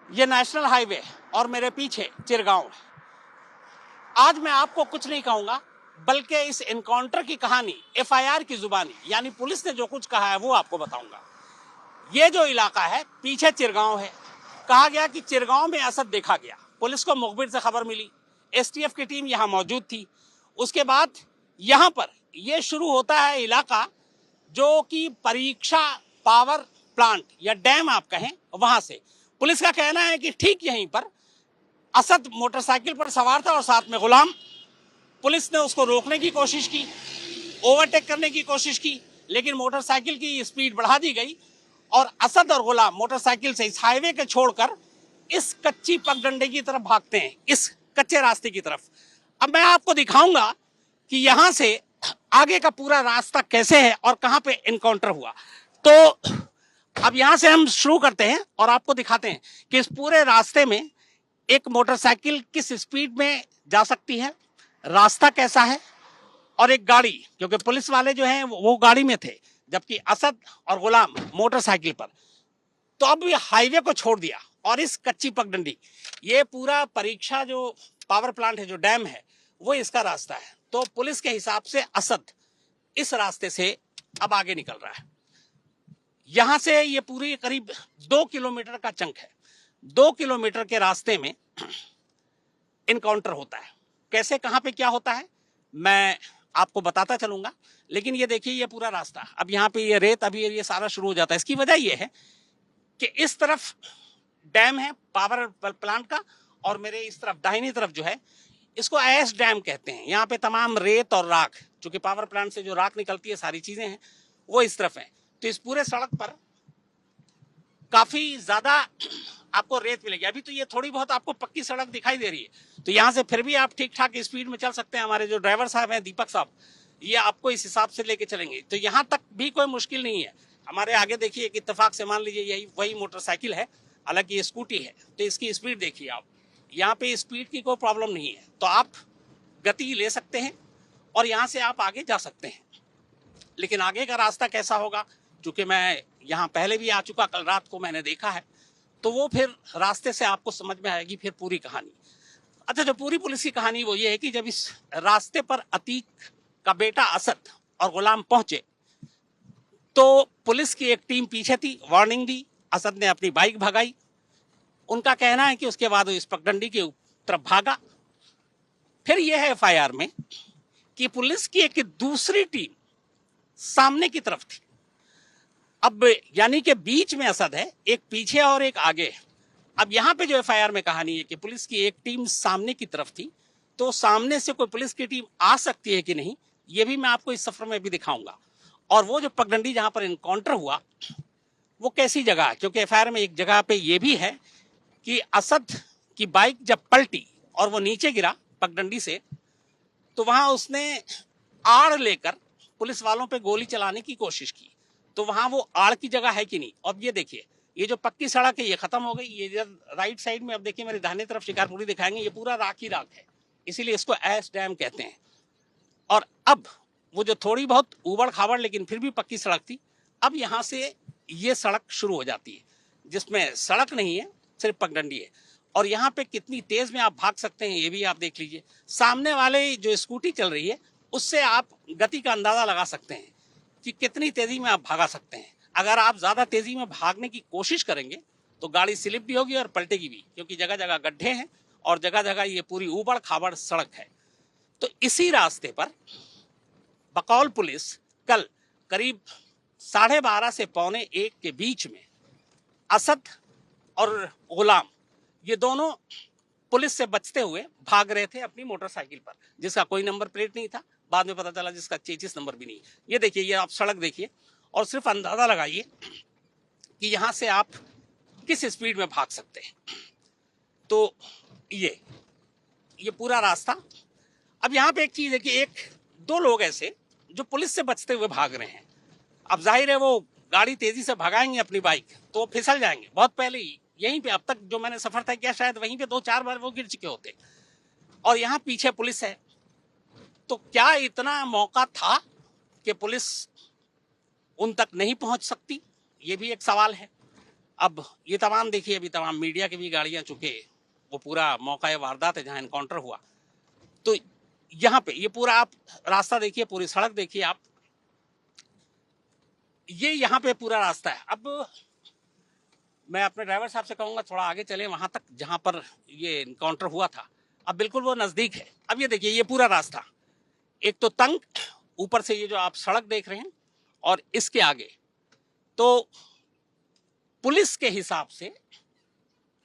ये national highway और मेरे पीछे चिरगांव है। आज मैं आपको कुछ नहीं कहूंगा, बल्कि इस एनकाउंटर की कहानी एफआईआर की जुबानी, यानी पुलिस ने जो कुछ कहा है वो आपको बताऊंगा। ये जो इलाका है पीछे चिरगांव है। कहा गया कि चिरगांव में असद देखा गया। पुलिस को मुखबिर से खबर मिली, एसटीएफ की टीम यहां मौजूद थी। उसके बाद यहां पर यह शुरू होता है इलाका जो कि परीक्षा पावर प्लांट या डैम आप कहें, वहां से पुलिस का कहना है कि ठीक यहीं पर असद मोटरसाइकिल पर सवार था और साथ में गुलाम। पुलिस ने उसको रोकने की कोशिश की, ओवरटेक करने की कोशिश की, लेकिन मोटरसाइकिल की स्पीड बढ़ा दी गई और असद और गुलाम मोटरसाइकिल से इस हाईवे के छोड़कर इस कच्ची पगडंडे की तरफ भागते हैं, इस कच्चे रास्ते की तरफ। अब मैं आपको दिखाऊंगा कि यहां से आगे का पूरा रास्ता कैसे है और कहां पे एनकाउंटर हुआ। तो अब यहां से हम शुरू करते हैं और आपको दिखाते हैं कि इस पूरे रास्ते में एक मोटरसाइकिल किस स्पीड में जा सकती है, रास्ता कैसा है, और एक गाड़ी, क्योंकि पुलिस वाले जो हैं वो गाड़ी में थे जबकि असद और गुलाम मोटरसाइकिल पर। तो अब ये हाईवे को छोड़ दिया और इस कच्ची पगडंडी, ये पूरा परीक्षा जो पावर प्लांट है, जो डैम है, वो इसका रास्ता है। तो पुलिस के हिसाब से असद इस रास्ते से अब आगे निकल रहा है। यहां से ये पूरी करीब 2 किलोमीटर का चंक है। 2 किलोमीटर के रास्ते में इनकाउंटर होता है। कैसे, कहां पे क्या होता है, मैं आपको बताता चलूंगा। लेकिन ये देखिए, ये पूरा रास्ता, अब यहाँ पे ये रेत, अभी ये सारा शुरू हो जाता है। इसकी वजह ये है कि इस तरफ डैम है पावर प्लांट का और मेरे इस तरफ दाहिनी तरफ जो है इसको एस डैम कहते हैं। यहाँ पे तमाम रेत और राख, चूंकि पावर प्लांट से जो राख निकलती है, सारी चीजें हैं वो इस तरफ है। तो इस पूरे सड़क पर काफी ज्यादा आपको रेत मिलेगी। अभी तो ये थोड़ी बहुत आपको पक्की सड़क दिखाई दे रही है, तो यहाँ से फिर भी आप ठीक ठाक स्पीड में चल सकते हैं। हमारे जो ड्राइवर साहब हैं, दीपक साहब, ये आपको इस हिसाब से लेके चलेंगे, तो यहाँ तक भी कोई मुश्किल नहीं है। हमारे आगे देखिए, एक इत्तेफाक से मान लीजिए यही वही मोटरसाइकिल है, हालांकि ये स्कूटी है, तो इसकी स्पीड देखिए आप। यहाँ पे स्पीड की कोई प्रॉब्लम नहीं है, तो आप गति ले सकते हैं और यहाँ से आप आगे जा सकते हैं। लेकिन आगे का रास्ता कैसा होगा, चूंकि मैं यहाँ पहले भी आ चुका, कल रात को मैंने देखा है, तो वो फिर रास्ते से आपको समझ में आएगी फिर पूरी कहानी। अच्छा, जो पूरी पुलिस की कहानी वो ये है कि जब इस रास्ते पर अतीक का बेटा असद और गुलाम पहुंचे तो पुलिस की एक टीम पीछे थी, वार्निंग दी, असद ने अपनी बाइक भगाई। उनका कहना है कि उसके बाद वो इस पगडंडी की तरफ भागा। फिर यह है एफआईआर में कि पुलिस की एक दूसरी टीम सामने की तरफ थी। अब यानी कि बीच में असद है, एक पीछे और एक आगे। अब यहां पे जो एफआईआर में कहानी है कि पुलिस की एक टीम सामने की तरफ थी, तो सामने से कोई पुलिस की टीम आ सकती है कि नहीं, ये भी मैं आपको इस सफर में भी दिखाऊंगा। और वो जो पगडंडी जहां पर एनकाउंटर हुआ वो कैसी जगह है, क्योंकि एफआईआर में एक जगह पे ये भी है कि असद की बाइक जब पलटी और वो नीचे गिरा पगडंडी से, तो वहां उसने आड़ लेकर पुलिस वालों पे गोली चलाने की कोशिश की। तो वहां वो आड़ की जगह है कि नहीं। अब ये देखिए, ये जो पक्की सड़क है ये खत्म हो गई, ये इधर राइट साइड में अब देखिए मेरे दाहिने तरफ शिकारपुरी दिखाएंगे, ये पूरा राख ही राख है, इसीलिए इसको एस डैम कहते हैं। और अब वो जो थोड़ी बहुत उबड़ खाबड़ लेकिन फिर भी पक्की सड़क थी, अब यहाँ से ये सड़क शुरू हो जाती है, जिसमें सड़क नहीं है, सिर्फ पगडंडी है। और यहाँ पे कितनी तेज में आप भाग सकते हैं ये भी आप देख लीजिए। सामने वाले जो स्कूटी चल रही है उससे आप गति का अंदाजा लगा सकते हैं कि कितनी तेजी में आप भागा सकते हैं। अगर आप ज्यादा तेजी में भागने की कोशिश करेंगे तो गाड़ी स्लिप भी होगी और पलटेगी भी, क्योंकि जगह जगह गड्ढे हैं और जगह जगह ये पूरी ऊबड़ खाबड़ सड़क है। तो इसी रास्ते पर बकौल पुलिस कल करीब 12:30 से 12:45 के बीच में असद और गुलाम, ये दोनों पुलिस से बचते हुए भाग रहे थे अपनी मोटरसाइकिल पर, जिसका कोई नंबर प्लेट नहीं था। बाद में पता चला जिसका चेचिस नंबर भी नहीं। ये देखिए, ये आप सड़क देखिए और सिर्फ अंदाजा लगाइए कि यहां से आप किस स्पीड में भाग सकते हैं। तो ये पूरा रास्ता। अब यहाँ पे एक चीज है कि एक दो लोग ऐसे जो पुलिस से बचते हुए भाग रहे हैं। अब जाहिर है वो गाड़ी तेजी से भगाएंगे अपनी बाइक तो फिसल जाएंगे। बहुत पहले ही यहीं पे, अब तक जो मैंने सफर तय किया, शायद वहीं पे 2-4 बार वो गिर चुके होते, और यहाँ पीछे पुलिस है। तो क्या इतना मौका था कि पुलिस उन तक नहीं पहुंच सकती, ये भी एक सवाल है। अब ये तमाम देखिए, अभी तमाम मीडिया की भी गाड़ियां चुके, वो पूरा मौका वारदात है जहां एनकाउंटर हुआ। तो यहाँ पे ये पूरा आप रास्ता देखिए, पूरी सड़क देखिए आप, ये यहाँ पे पूरा रास्ता है। अब मैं अपने ड्राइवर साहब से कहूंगा थोड़ा आगे चले वहां तक जहां पर ये इनकाउंटर हुआ था। अब बिल्कुल वो नजदीक है। अब ये देखिए, ये पूरा रास्ता एक तो तंग, ऊपर से ये जो आप सड़क देख रहे हैं, और इसके आगे तो पुलिस के हिसाब से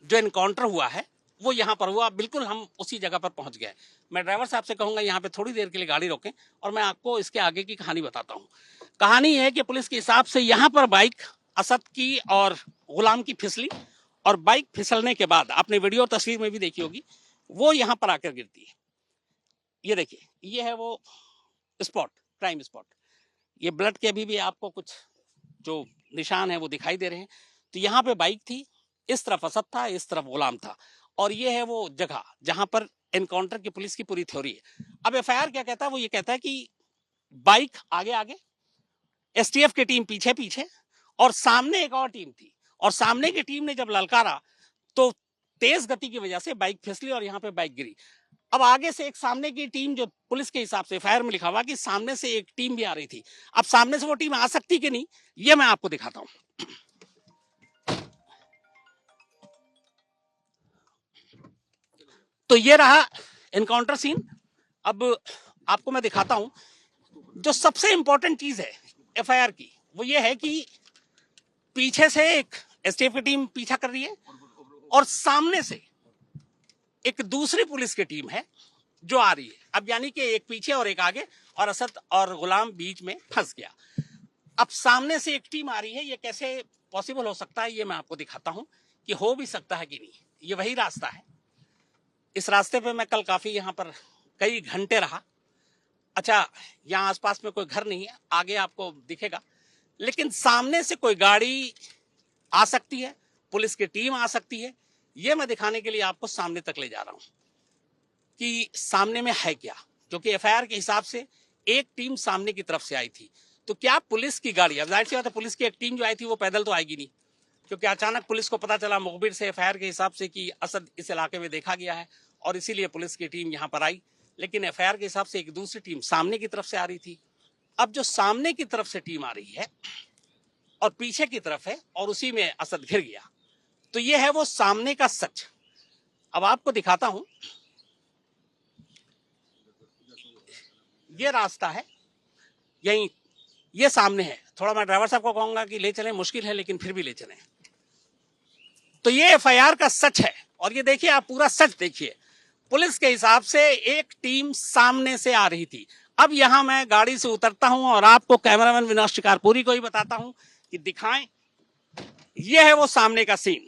जो इनकाउंटर हुआ है वो यहाँ पर हुआ। बिल्कुल हम उसी जगह पर पहुंच गए। मैं ड्राइवर साहब से कहूंगा यहाँ पे थोड़ी देर के लिए गाड़ी रोकें और मैं आपको इसके आगे की कहानी बताता हूँ। कहानी है कि पुलिस के हिसाब से यहाँ पर बाइक असद की और गुलाम की फिसली, और बाइक फिसलने के बाद आपने वीडियो तस्वीर में भी देखी होगी, वो यहाँ पर आकर गिरती है। ये देखिए, ये है वो स्पॉट, क्राइम स्पॉट। ये ब्लड के अभी भी आपको कुछ जो निशान है वो दिखाई दे रहे हैं। तो यहाँ पे बाइक थी, इस तरफ असद था, इस तरफ गुलाम था, और ये है वो जगह जहां पर एनकाउंटर की पुलिस की पूरी थ्योरी है। अब एफआईआर क्या कहता है, वो ये कहता है कि बाइक आगे आगे, एसटीएफ की टीम पीछे पीछे, और सामने एक और टीम थी, और सामने की टीम ने जब ललकारा तो तेज गति की वजह से बाइक फिसली और यहाँ पे बाइक गिरी। अब आगे से एक सामने की टीम, जो पुलिस के हिसाब से एफआईआर में लिखा हुआ कि सामने से एक टीम भी आ रही थी। अब सामने से वो टीम आ सकती कि नहीं, ये मैं आपको दिखाता हूं। तो ये रहा एनकाउंटर सीन। अब आपको मैं दिखाता हूं, जो सबसे इंपॉर्टेंट चीज है एफआईआर की, वो ये है कि पीछे से एक एसटीएफ की टीम पीछा कर रही है, और सामने से एक दूसरी पुलिस की टीम है जो आ रही है। अब यानी कि एक पीछे और एक आगे, और असद और गुलाम बीच में फंस गया। अब सामने से एक टीम आ रही है, ये कैसे पॉसिबल हो सकता है, ये मैं आपको दिखाता हूं कि हो भी सकता है कि नहीं। ये वही रास्ता है। इस रास्ते पे मैं कल काफी यहाँ पर कई घंटे रहा। अच्छा, यहाँ आसपास में कोई घर नहीं है, आगे आपको दिखेगा, लेकिन सामने से कोई गाड़ी आ सकती है, पुलिस की टीम आ सकती है। ये मैं दिखाने के लिए आपको सामने तक ले जा रहा हूं कि सामने में है क्या, क्योंकि एफआईआर के हिसाब से एक टीम सामने की तरफ से आई थी। तो क्या पुलिस की गाड़ी, अब जाहिर सी बात है पुलिस की एक टीम जो आई थी वो पैदल तो आएगी नहीं, क्योंकि अचानक पुलिस को पता चला मुखबिर से एफआईआर के हिसाब से कि असद इस इलाके में देखा गया है, और इसीलिए पुलिस की टीम यहाँ पर आई। लेकिन एफआईआर के हिसाब से एक दूसरी टीम सामने की तरफ से आ रही थी। अब जो सामने की तरफ से टीम आ रही है और पीछे की तरफ है, और उसी में असद घिर गया, तो ये है वो सामने का सच। अब आपको दिखाता हूं, ये रास्ता है, यही ये सामने है। थोड़ा मैं ड्राइवर साहब को कहूंगा कि ले चलें, मुश्किल है लेकिन फिर भी ले चलें। तो ये एफआईआर का सच है, और ये देखिए, आप पूरा सच देखिए। पुलिस के हिसाब से एक टीम सामने से आ रही थी। अब यहां मैं गाड़ी से उतरता हूं और आपको कैमरामैन विनोद शिकारपुरी को ही बताता हूं कि दिखाएं। यह है वो सामने का सीन।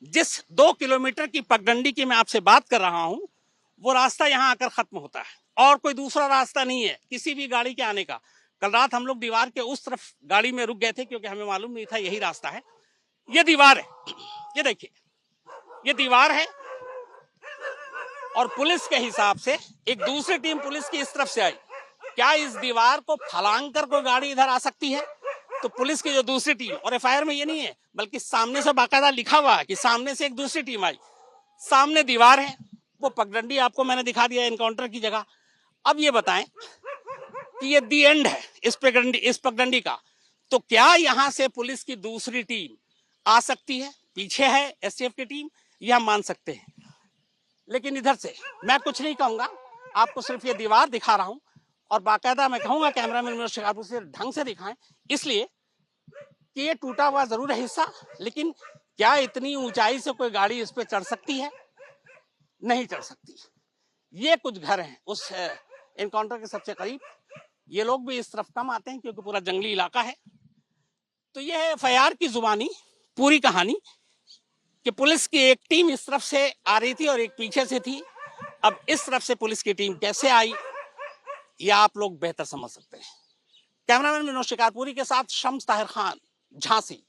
जिस 2 किलोमीटर की पगडंडी की मैं आपसे बात कर रहा हूं, वो रास्ता यहां आकर खत्म होता है, और कोई दूसरा रास्ता नहीं है किसी भी गाड़ी के आने का। कल रात हम लोग दीवार के उस तरफ गाड़ी में रुक गए थे, क्योंकि हमें मालूम नहीं था यही रास्ता है। ये दीवार है, ये देखिए, ये दीवार है, और पुलिस के हिसाब से एक दूसरी टीम पुलिस की इस तरफ से आई। क्या इस दीवार को फलांग कर कोई गाड़ी इधर आ सकती है? तो पुलिस की जो दूसरी टीम, और एफआईआर में ये नहीं है बल्कि सामने से बाकायदा लिखा हुआ है कि सामने से एक दूसरी टीम आई। सामने दीवार है, वो पगडंडी आपको मैंने दिखा दिया एनकाउंटर की जगह। अब ये बताएं कि ये दी एंड है इस पगडंडी का, तो क्या यहां से पुलिस की दूसरी टीम आ सकती है? पीछे है एसटीएफ की टीम, यह हम मान सकते हैं, लेकिन इधर से मैं कुछ नहीं कहूंगा, आपको सिर्फ ये दीवार दिखा रहा हूं, और बाकायदा मैं कहूंगा कैमरामैन शिकारपुर से ढंग से दिखाएं, इसलिए कि ये टूटा हुआ जरूर है हिस्सा, लेकिन क्या इतनी ऊंचाई से कोई गाड़ी इस पे चढ़ सकती है? नहीं चढ़ सकती। ये कुछ घर हैं उस एनकाउंटर के सबसे करीब। ये लोग भी इस तरफ कम आते हैं क्योंकि पूरा जंगली इलाका है। तो ये है एफआईआर की जुबानी पूरी कहानी, कि पुलिस की एक टीम इस तरफ से आ रही थी और एक पीछे से थी। अब इस तरफ से पुलिस की टीम कैसे आई, यह आप लोग बेहतर समझ सकते हैं। कैमरामैन विनोद शिकारपुरी के साथ शम्स ताहिर खान, झांसी।